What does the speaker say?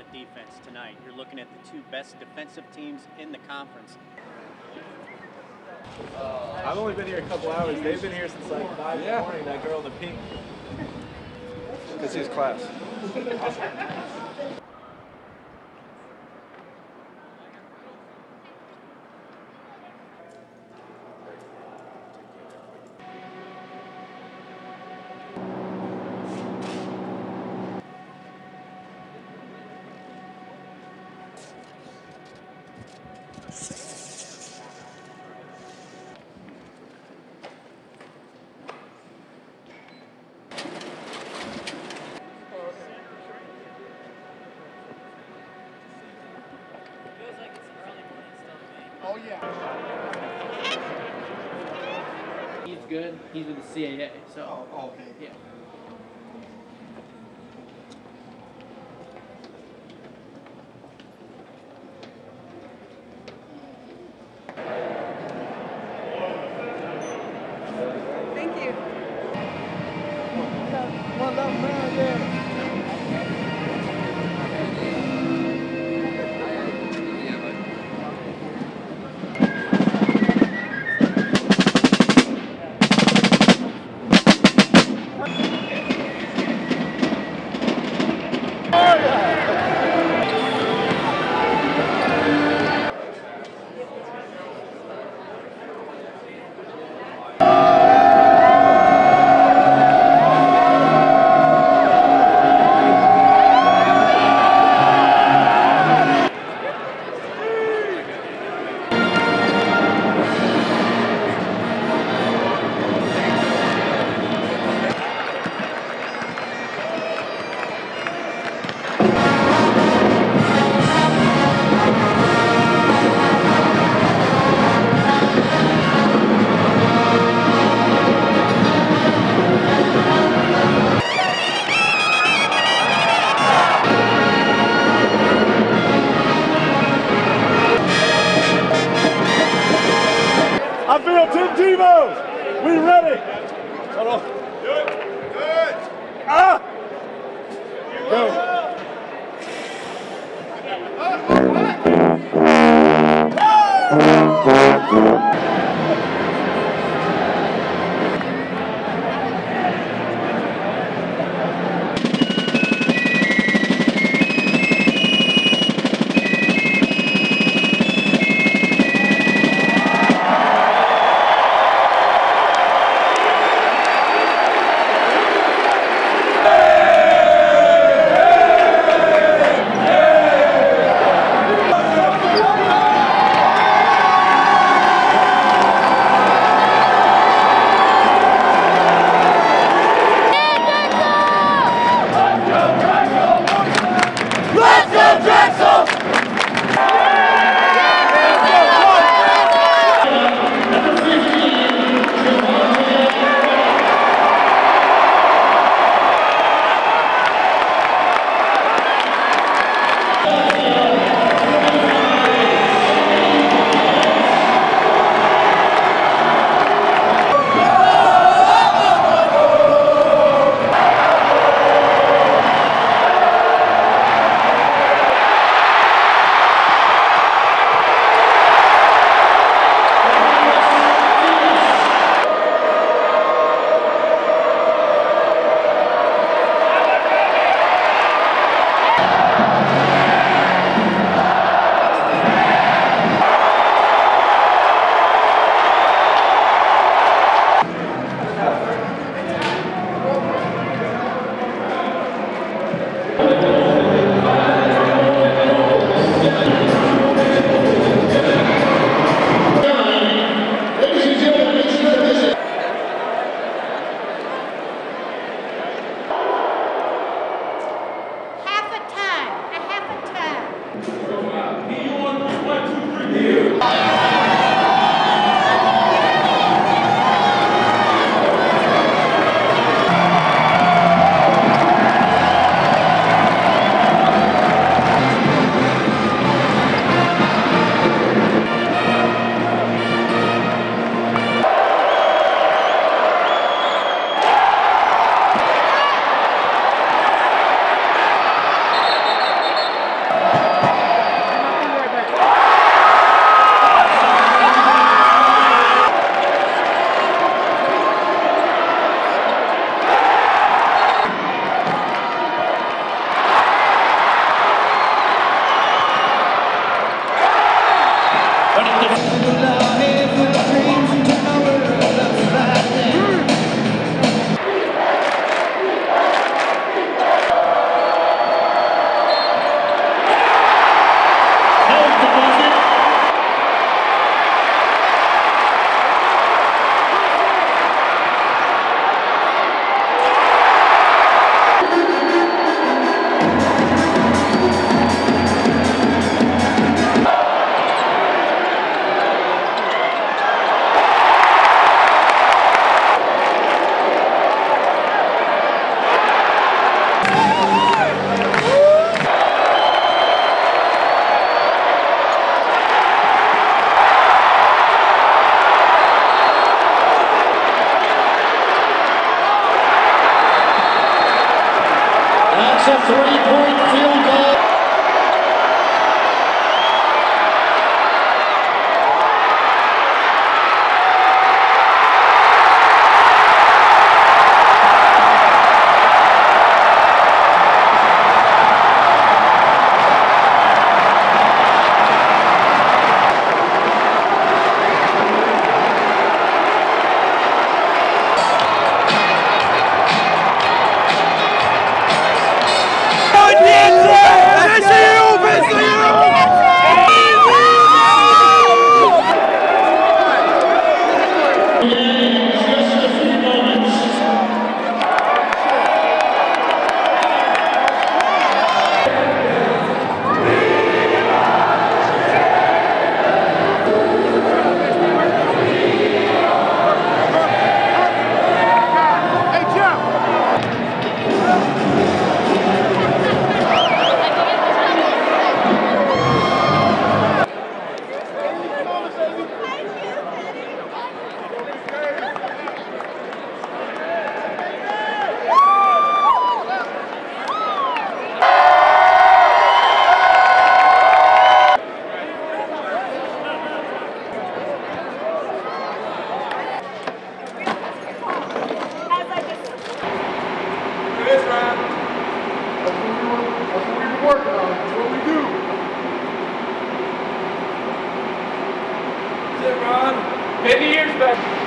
at defense tonight. You're looking at the two best defensive teams in the conference. I've only been here a couple hours. They've been here since like 5 in the morning, that girl in the pink. This is class. Oh, yeah. He's good. He's with the CAA, so. Oh, okay. Yeah. Thank you. One love man there. I feel Tim Tebow. We ready. Hold on. Good. Ah! Go. a three-point field goal. Working on it. That's what we do. That's it, Ron. Pin the ears back.